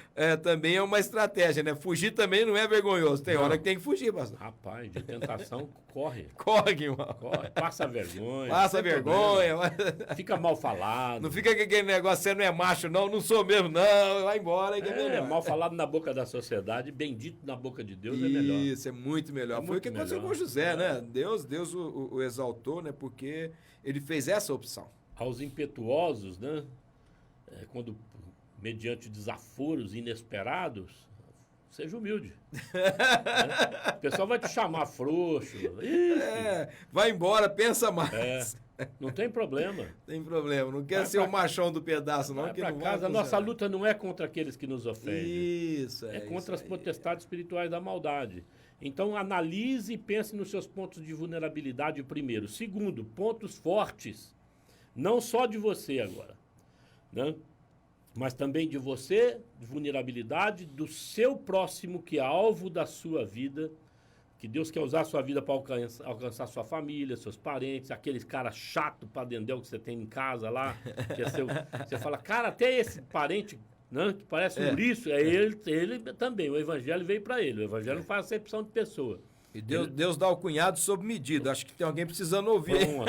também é uma estratégia, né? Fugir também não é vergonhoso. Tem hora que tem que fugir, pastor. Rapaz, de tentação, corre. Corre, irmão. Corre, passa vergonha. Passa vergonha. Fica mal falado. Não fica com aquele negócio, você não é macho, não sou mesmo, não. Vai embora. Mal falado na boca da sociedade, bendito na boca de Deus é melhor. Isso, é muito melhor. Foi o que aconteceu com José, né? Deus o exaltou, né? Porque ele fez essa opção. Aos impetuosos, né? Quando, mediante desaforos inesperados, seja humilde. Né? O pessoal vai te chamar frouxo. Vai embora, pensa mais. Não tem problema. Tem problema. Não quer ser o machão do pedaço, não. Vai pra casa. A nossa luta não é contra aqueles que nos ofendem. Isso, é contra as potestades espirituais da maldade. Então, analise e pense nos seus pontos de vulnerabilidade primeiro. Segundo, pontos fortes. Não só de você agora, né? Mas também de você, de vulnerabilidade, do seu próximo, que é alvo da sua vida, que Deus quer usar a sua vida para alcançar sua família, seus parentes, aqueles cara chato para dendel que você tem em casa lá, que é você fala, cara, até esse parente, né, que parece um ouriço, ele também, o evangelho veio para ele, o evangelho não faz acepção de pessoa. E Deus dá o cunhado sob medida, acho que tem alguém precisando ouvir. Pronto.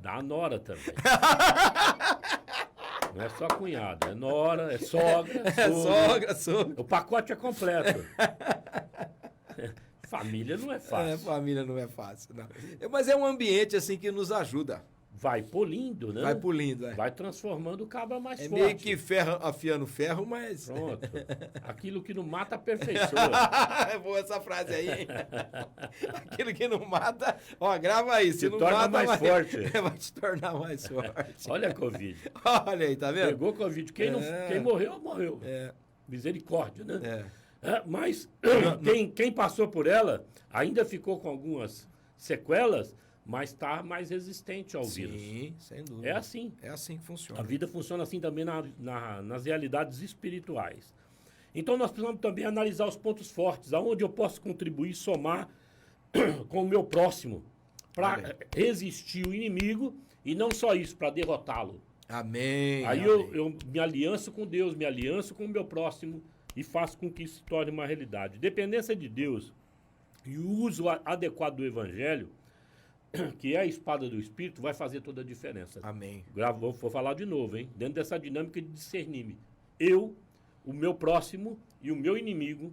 Dá a nora também. Não é só cunhado, é nora, é sogra. Sogra. O pacote é completo. Família não é fácil. Família não é fácil, não. Mas é um ambiente assim que nos ajuda. Vai polindo, né? Vai polindo, Vai transformando o cabra mais forte. É meio que ferro afiando ferro, mas... Pronto. Aquilo que não mata, aperfeiçoa. É boa essa frase aí. Aquilo que não mata... Ó, grava aí. Se não torna mata, mais forte. Vai te tornar mais forte. Olha a Covid. Olha aí, tá vendo? Pegou Covid. Quem morreu, morreu. Misericórdia, né? Mas quem passou por ela ainda ficou com algumas sequelas, mas está mais resistente ao vírus. Sim, sem dúvida. É assim. É assim que funciona. A vida funciona assim também nas realidades espirituais. Então nós precisamos também analisar os pontos fortes, aonde eu posso contribuir, somar com o meu próximo, para resistir o inimigo e não só isso, para derrotá-lo. Amém. Aí eu me alianço com Deus, me alianço com o meu próximo e faço com que isso se torne uma realidade. Dependência de Deus e o uso adequado do evangelho, que é a espada do Espírito, vai fazer toda a diferença. Amém. Vou falar de novo, hein? Dentro dessa dinâmica de discernir. Eu, o meu próximo e o meu inimigo,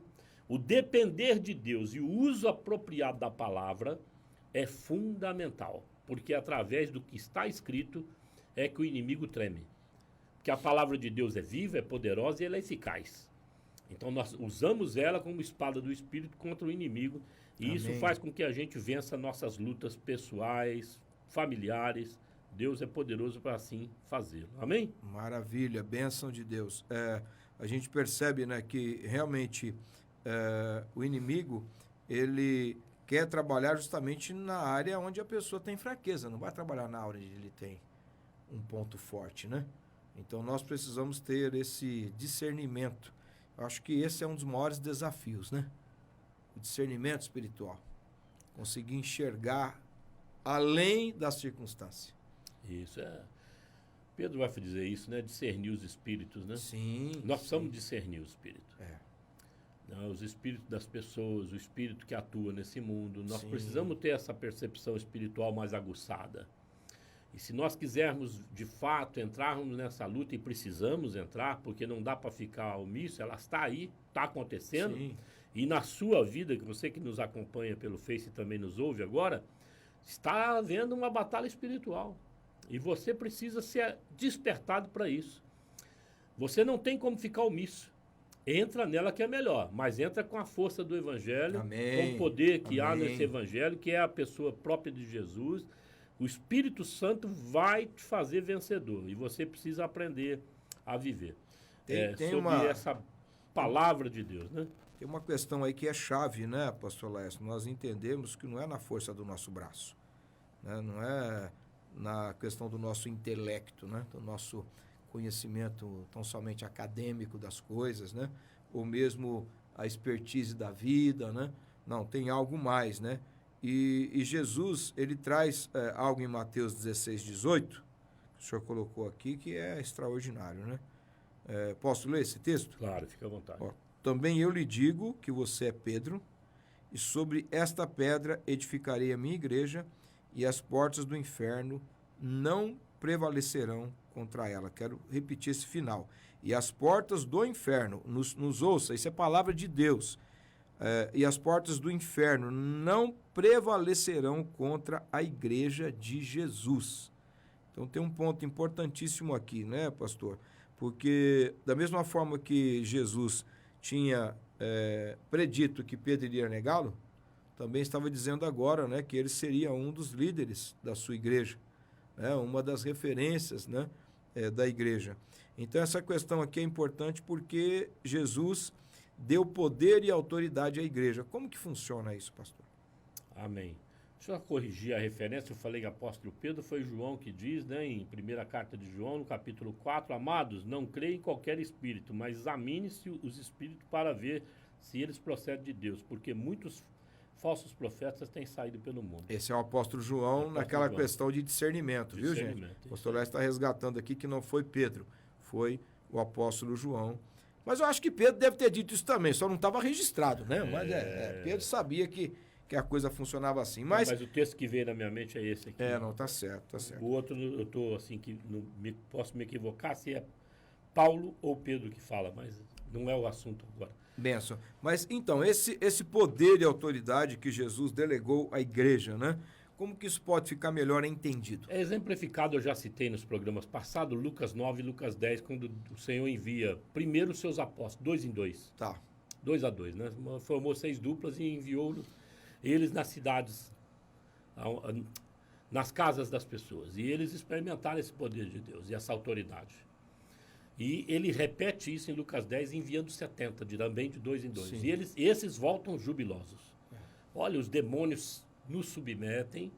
o depender de Deus e o uso apropriado da palavra é fundamental. Porque através do que está escrito é que o inimigo treme. Porque a palavra de Deus é viva, é poderosa e ela é eficaz. Então nós usamos ela como espada do Espírito contra o inimigo. E Amém. Isso faz com que a gente vença nossas lutas pessoais, familiares. Deus é poderoso para assim fazê-lo. Amém? Maravilha, bênção de Deus. A gente percebe, né, que realmente o inimigo, ele quer trabalhar justamente na área onde a pessoa tem fraqueza. Não vai trabalhar na área onde ele tem um ponto forte, né? Então nós precisamos ter esse discernimento. Eu acho que esse é um dos maiores desafios, né? O discernimento espiritual. Conseguir enxergar além da circunstância. Isso é... Pedro vai dizer isso, né? Discernir os espíritos, né? Sim. Nós precisamos discernir o espírito. Não, os espíritos das pessoas, o espírito que atua nesse mundo. Nós Sim. precisamos ter essa percepção espiritual mais aguçada. E se nós quisermos, de fato, entrarmos nessa luta, e precisamos entrar, porque não dá para ficar omisso, ela está aí, está acontecendo. Sim. E na sua vida, que você que nos acompanha pelo Face e também nos ouve agora, está havendo uma batalha espiritual. E você precisa ser despertado para isso. Você não tem como ficar omisso. Entra nela que é melhor, mas entra com a força do Evangelho, Amém. com o poder que há Amém. nesse Evangelho, que é a pessoa própria de Jesus. O Espírito Santo vai te fazer vencedor. E você precisa aprender a viver. Tem sobre essa palavra de Deus, né? Tem uma questão aí que é chave, né, pastor Laércio? Nós entendemos que não é na força do nosso braço, né? Não é na questão do nosso intelecto, né? Do nosso conhecimento tão somente acadêmico das coisas, né? Ou mesmo a expertise da vida, né? Não, tem algo mais, né? E Jesus, ele traz algo em Mateus 16, 18, que o senhor colocou aqui, que é extraordinário, né? Posso ler esse texto? Claro, fica à vontade. Ó, também eu lhe digo que você é Pedro, e sobre esta pedra edificarei a minha igreja, e as portas do inferno não prevalecerão contra ela. Quero repetir esse final. E as portas do inferno, nos ouça, isso é palavra de Deus. E as portas do inferno não prevalecerão contra a igreja de Jesus. Então tem um ponto importantíssimo aqui, né, pastor? Porque da mesma forma que Jesus tinha predito que Pedro iria negá-lo, também estava dizendo agora, né, que ele seria um dos líderes da sua igreja, né, uma das referências, né, da igreja. Então essa questão aqui é importante porque Jesus deu poder e autoridade à igreja. Como que funciona isso, pastor? Amém. Deixa eu corrigir a referência, eu falei que apóstolo Pedro, foi João que diz, né, em primeira carta de João, no capítulo 4, amados, não creia em qualquer espírito, mas examine-se os espíritos para ver se eles procedem de Deus, porque muitos falsos profetas têm saído pelo mundo. Esse é o apóstolo João naquela questão de discernimento, viu, gente? O pastor Léo está resgatando aqui que não foi Pedro, foi o apóstolo João. Mas eu acho que Pedro deve ter dito isso também, só não estava registrado, né? Mas Pedro sabia que a coisa funcionava assim. Mas o texto que veio na minha mente é esse aqui. Não, tá certo, tá certo. O outro, eu estou assim, que posso me equivocar se é Paulo ou Pedro que fala, mas não é o assunto agora. Benção. Mas então, esse poder e autoridade que Jesus delegou à igreja, né? Como que isso pode ficar melhor entendido? É exemplificado, eu já citei nos programas passados, Lucas 9 e Lucas 10, quando o Senhor envia primeiro os seus apóstolos, 2 em 2. Tá. 2 a 2, né? Formou 6 duplas e enviou eles nas cidades, nas casas das pessoas. E eles experimentaram esse poder de Deus e essa autoridade. E ele repete isso em Lucas 10, enviando 70, também de 2 em 2. Sim. E esses voltam jubilosos. Olha, os demônios nos submetem,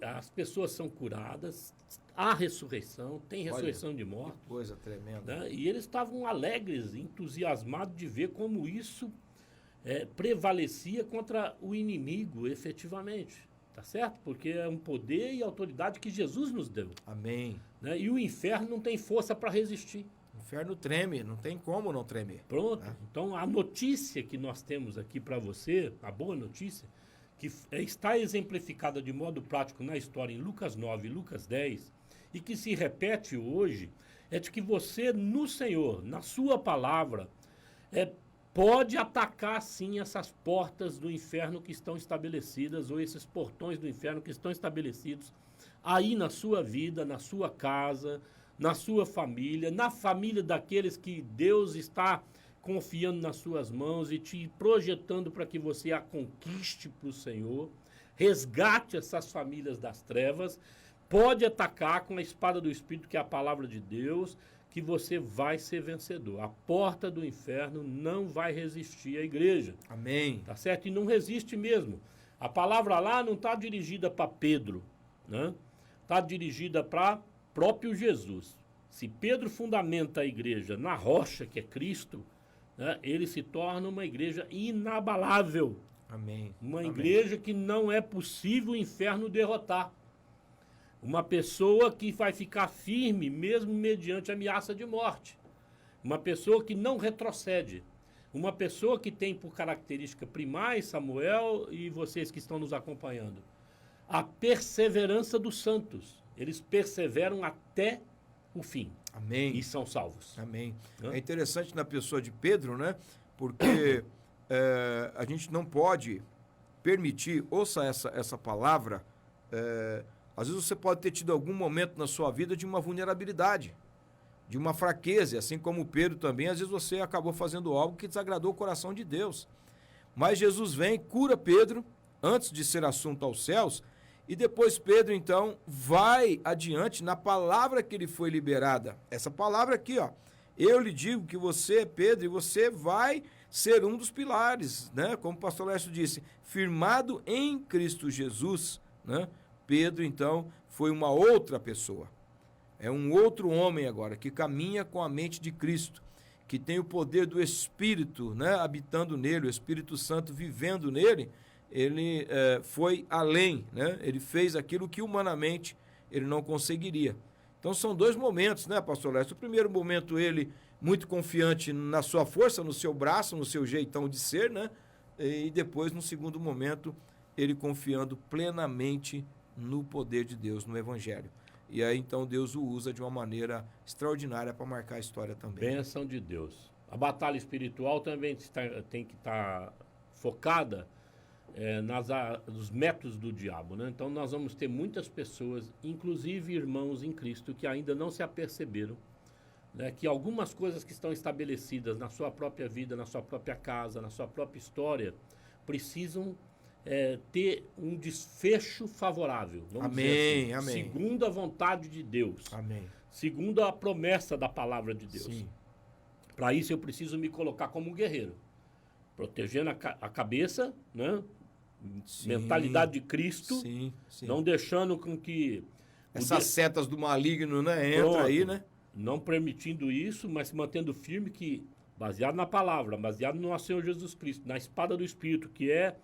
as pessoas são curadas, há ressurreição, tem ressurreição de mortos. Que coisa tremenda. Né? E eles estavam alegres, entusiasmados de ver como isso prevalecia contra o inimigo, efetivamente. Tá certo? Porque é um poder e autoridade que Jesus nos deu. Amém. Né? E o inferno não tem força para resistir. O inferno treme, não tem como não tremer. Pronto. Né? Então, a notícia que nós temos aqui para você, a boa notícia, que está exemplificada de modo prático na história em Lucas 9 e Lucas 10, e que se repete hoje, é de que você, no Senhor, na sua palavra, pode atacar, sim, essas portas do inferno que estão estabelecidas, ou esses portões do inferno que estão estabelecidos aí na sua vida, na sua casa, na sua família, na família daqueles que Deus está confiando nas suas mãos e te projetando para que você a conquiste para o Senhor, resgate essas famílias das trevas, pode atacar com a espada do Espírito, que é a palavra de Deus, que você vai ser vencedor. A porta do inferno não vai resistir à igreja. Amém. Tá certo? E não resiste mesmo. A palavra lá não está dirigida para Pedro, né? Está dirigida para próprio Jesus. Se Pedro fundamenta a igreja na rocha, que é Cristo, né, ele se torna uma igreja inabalável. Amém. Uma Amém. igreja que não é possível o inferno derrotar. Uma pessoa que vai ficar firme mesmo mediante ameaça de morte. Uma pessoa que não retrocede. Uma pessoa que tem por característica primais, Samuel e vocês que estão nos acompanhando, a perseverança dos santos. Eles perseveram até o fim. Amém. E são salvos. Amém. Hã? É interessante na pessoa de Pedro, né? Porque a gente não pode permitir, ouça essa palavra, às vezes você pode ter tido algum momento na sua vida de uma vulnerabilidade, de uma fraqueza, assim como Pedro também, às vezes você acabou fazendo algo que desagradou o coração de Deus. Mas Jesus vem, cura Pedro, antes de ser assunto aos céus, e depois Pedro, então, vai adiante na palavra que lhe foi liberada. Essa palavra aqui, ó. Eu lhe digo que você é Pedro e você vai ser um dos pilares, né? Como o pastor Lécio disse, firmado em Cristo Jesus, né? Pedro, então, foi uma outra pessoa. É um outro homem agora, que caminha com a mente de Cristo, que tem o poder do Espírito, né? Habitando nele, o Espírito Santo vivendo nele, ele foi além, né? Ele fez aquilo que humanamente ele não conseguiria. Então são dois momentos, né, pastor Lécio? O primeiro momento ele muito confiante na sua força, no seu braço, no seu jeitão de ser, né? E depois, no segundo momento, ele confiando plenamente no poder de Deus, no Evangelho. E aí, então, Deus o usa de uma maneira extraordinária para marcar a história também. Bênção de Deus. A batalha espiritual também tem que estar focada nos métodos do diabo, né? Então, nós vamos ter muitas pessoas, inclusive irmãos em Cristo, que ainda não se aperceberam, né, que algumas coisas que estão estabelecidas na sua própria vida, na sua própria casa, na sua própria história, precisam ter um desfecho favorável. Vamos Amém, dizer assim, amém. segundo a vontade de Deus. Amém. Segundo a promessa da palavra de Deus. Sim. Para isso eu preciso me colocar como um guerreiro, protegendo a cabeça, né? Sim. Mentalidade de Cristo, Sim, sim. não deixando com que essas setas do maligno, né, entra aí, né? Não permitindo isso, mas se mantendo firme que, baseado na palavra, baseado no nosso Senhor Jesus Cristo, na espada do Espírito, que é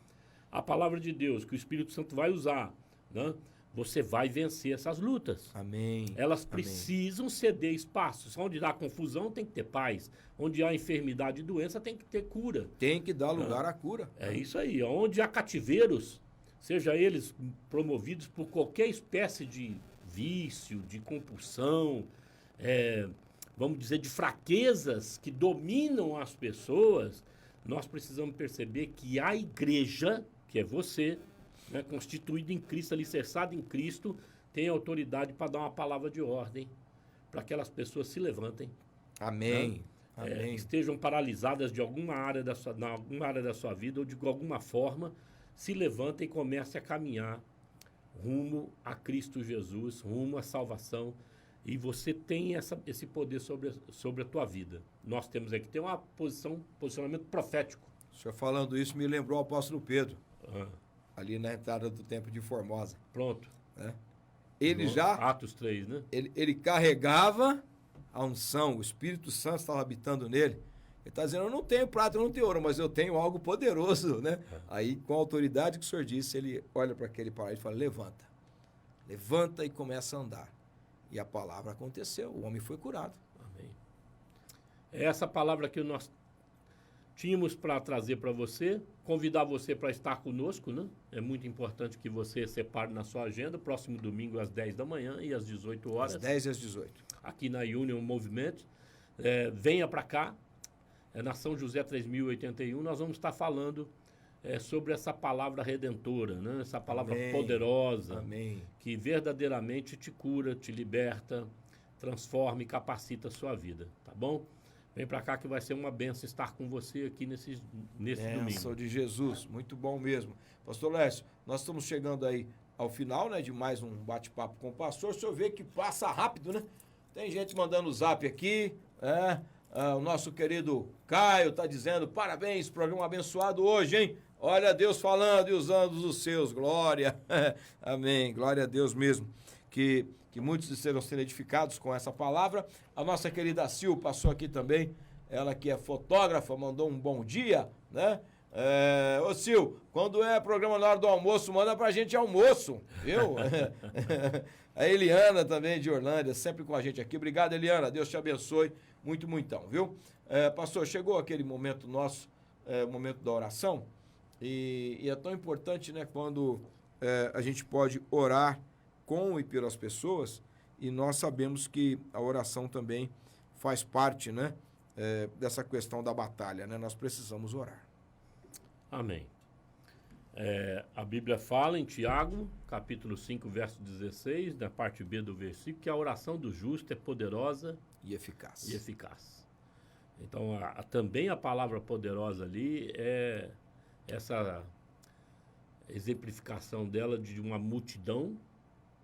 a palavra de Deus, que o Espírito Santo vai usar, né? Você vai vencer essas lutas. Amém. Elas precisam ceder espaços. Onde há confusão tem que ter paz. Onde há enfermidade e doença tem que ter cura. Tem que dar lugar à cura. É isso aí. Onde há cativeiros, seja eles promovidos por qualquer espécie de vício, de compulsão, vamos dizer, de fraquezas que dominam as pessoas, nós precisamos perceber que a igreja, que é você, né, constituído em Cristo, alicerçado em Cristo, tem autoridade para dar uma palavra de ordem para aquelas pessoas se levantem. Amém. Né? Amém. Estejam paralisadas de alguma área alguma área da sua vida ou de alguma forma, se levantem e comecem a caminhar rumo a Cristo Jesus, rumo à salvação. E você tem esse poder sobre a tua vida. Nós temos aqui ter posicionamento profético. O senhor falando isso me lembrou o apóstolo Pedro. Ali na entrada do templo de Formosa. Pronto. Né? Ele já... Atos 3, né? Ele carregava a unção, o Espírito Santo estava habitando nele. Ele está dizendo, eu não tenho prata, eu não tenho ouro, mas eu tenho algo poderoso, né? Aí, com a autoridade que o senhor disse, ele olha para aquele paralítico e fala, levanta. Levanta e começa a andar. E a palavra aconteceu, o homem foi curado. Amém. É essa palavra que nós tínhamos para trazer para você, convidar você para estar conosco, né? É muito importante que você separe na sua agenda, próximo domingo às 10 da manhã e às 18 horas. Às 10 e às 18. Aqui na Union Movement. Venha para cá, na São José 3081, nós vamos estar falando sobre essa palavra redentora, né? Essa palavra poderosa, Amém. Que verdadeiramente te cura, te liberta, transforma e capacita a sua vida, tá bom? Vem para cá que vai ser uma benção estar com você aqui nesse domingo. Benção de Jesus, muito bom mesmo. Pastor Lécio, nós estamos chegando aí ao final, né, de mais um bate-papo com o pastor. O senhor vê que passa rápido, né? Tem gente mandando o zap aqui, o nosso querido Caio está dizendo, parabéns, programa abençoado hoje, hein? Olha Deus falando e usando os seus, glória. Amém, glória a Deus mesmo. Que muitos estejam sendo edificados com essa palavra. A nossa querida Sil passou aqui também, ela que é fotógrafa, mandou um bom dia, né? Ô Sil, quando é programa na hora do almoço, manda pra gente almoço, viu? A Eliana também de Orlândia, sempre com a gente aqui. Obrigado, Eliana, Deus te abençoe muito, muitão, viu? Pastor, chegou aquele momento nosso, o momento da oração, e é tão importante, né, quando a gente pode orar com e pelas pessoas, e nós sabemos que a oração também faz parte, né, dessa questão da batalha, né? Nós precisamos orar. Amém. A Bíblia fala em Tiago, capítulo 5, verso 16, na parte B do versículo, que a oração do justo é poderosa e eficaz. Então, também a palavra poderosa ali é essa exemplificação dela de uma multidão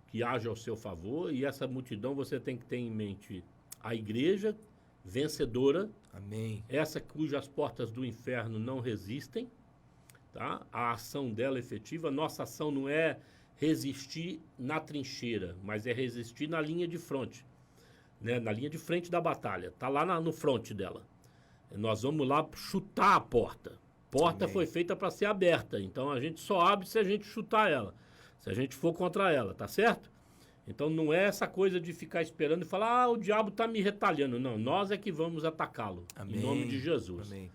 que age ao seu favor, e essa multidão você tem que ter em mente a igreja vencedora. Amém. Essa cujas portas do inferno não resistem, tá? A ação dela efetiva. Nossa ação não é resistir na trincheira, mas é resistir na linha de frente, né? Na linha de frente da batalha, tá lá no fronte dela. Nós vamos lá chutar a porta, Porta Amém. foi feita para ser aberta. Então a gente só abre se a gente chutar ela. Se a gente for contra ela, tá certo? Então não é essa coisa de ficar esperando e falar, o diabo está me retalhando. Não, nós é que vamos atacá-lo. Em nome de Jesus. Amém.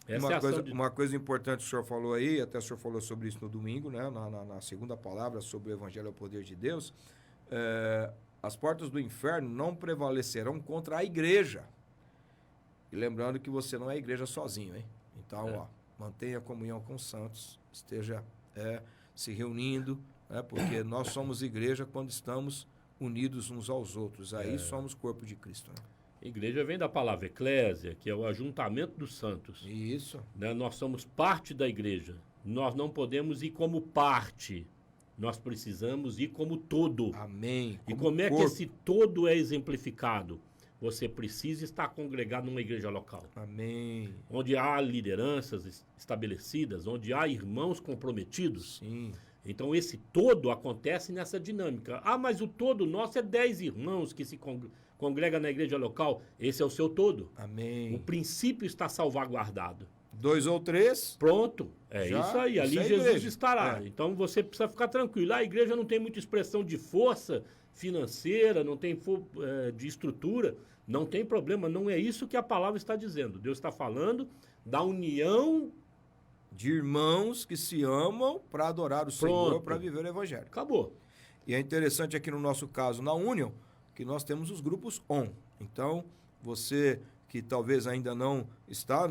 Essa é a ação de... Uma coisa importante que o senhor falou aí, até o senhor falou sobre isso no domingo, né? Na segunda palavra sobre o Evangelho é o poder de Deus. As portas do inferno não prevalecerão contra a igreja. E lembrando que você não é igreja sozinho, hein? Então, mantenha a comunhão com os santos, esteja se reunindo, né? Porque nós somos igreja quando estamos unidos uns aos outros. Aí somos corpo de Cristo, né? Igreja vem da palavra eclésia, que é o ajuntamento dos santos. Isso. Né? Nós somos parte da igreja. Nós não podemos ir como parte. Nós precisamos ir como todo. Amém. E como é que esse todo é exemplificado? Você precisa estar congregado numa igreja local. Amém. Onde há lideranças estabelecidas, onde há irmãos comprometidos. Sim. Então esse todo acontece nessa dinâmica. Mas o todo nosso é 10 irmãos que se congrega na igreja local. Esse é o seu todo. Amém. O princípio está salvaguardado. 2 ou 3. Pronto. Isso aí. Ali Jesus igreja. estará. Então você precisa ficar tranquilo. A igreja não tem muita expressão de força financeira, não tem de estrutura. Não tem problema. Não é isso que a palavra está dizendo. Deus está falando da união de irmãos que se amam para adorar o Senhor, para viver o Evangelho. Acabou. E é interessante aqui no nosso caso, na Union, que nós temos os grupos ON. Então, você que talvez ainda não está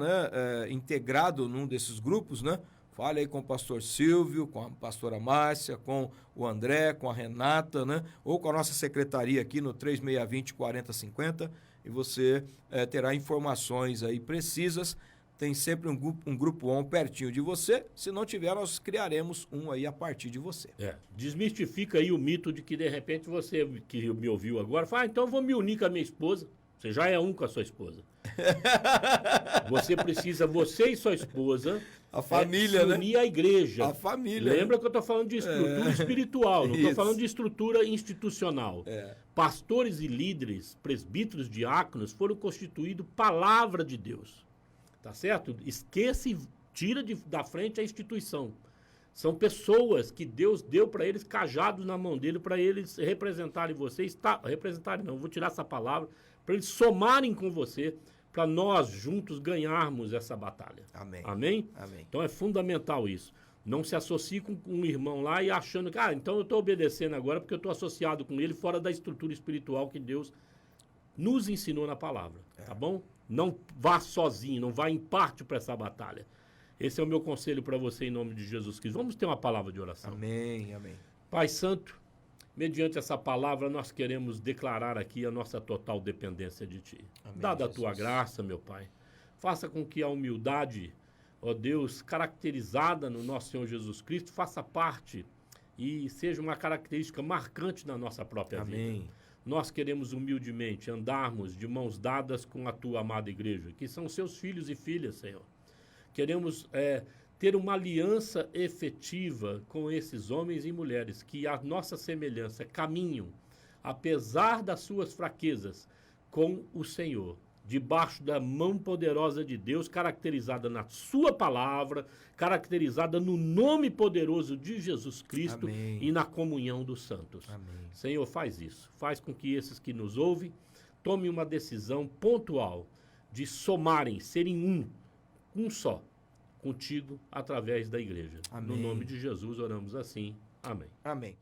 integrado num desses grupos, né? Fale aí com o pastor Silvio, com a pastora Márcia, com o André, com a Renata, né? Ou com a nossa secretaria aqui no 3620-4050 e você terá informações aí precisas. Tem sempre um grupo ON pertinho de você. Se não tiver, nós criaremos um aí a partir de você. Desmistifica aí o mito de que, de repente, você que me ouviu agora, fala, então eu vou me unir com a minha esposa. Você já é um com a sua esposa. Você precisa, você e sua esposa, a família, se unir à igreja. A família. Lembra que eu estou falando de estrutura espiritual, não estou falando de estrutura institucional. Pastores e líderes, presbíteros, diáconos, foram constituídos palavra de Deus. Tá certo? Esqueça e tira da frente a instituição. São pessoas que Deus deu para eles cajados na mão dele para eles representarem você. Representarem não, vou tirar essa palavra. Para eles somarem com você, para nós juntos ganharmos essa batalha. Amém. Amém? Amém. Então é fundamental isso. Não se associe com um irmão lá e achando que, então eu estou obedecendo agora porque eu estou associado com ele fora da estrutura espiritual que Deus nos ensinou na palavra. Tá bom? Não vá sozinho, não vá em parte para essa batalha. Esse é o meu conselho para você em nome de Jesus Cristo. Vamos ter uma palavra de oração. Amém, amém. Pai Santo, mediante essa palavra nós queremos declarar aqui a nossa total dependência de Ti. Amém, Dada a Jesus. Tua graça, meu Pai, faça com que a humildade, ó Deus, caracterizada no nosso Senhor Jesus Cristo, faça parte e seja uma característica marcante na nossa própria vida. Amém. Nós queremos humildemente andarmos de mãos dadas com a Tua amada igreja, que são seus filhos e filhas, Senhor. Queremos ter uma aliança efetiva com esses homens e mulheres que a nossa semelhança caminham, apesar das suas fraquezas, com o Senhor, debaixo da mão poderosa de Deus, caracterizada na sua palavra, caracterizada no nome poderoso de Jesus Cristo. Amém. E na comunhão dos santos. Amém. Senhor, faz isso. Faz com que esses que nos ouvem tomem uma decisão pontual de somarem, serem um só, contigo através da igreja. Amém. No nome de Jesus oramos assim. Amém. Amém.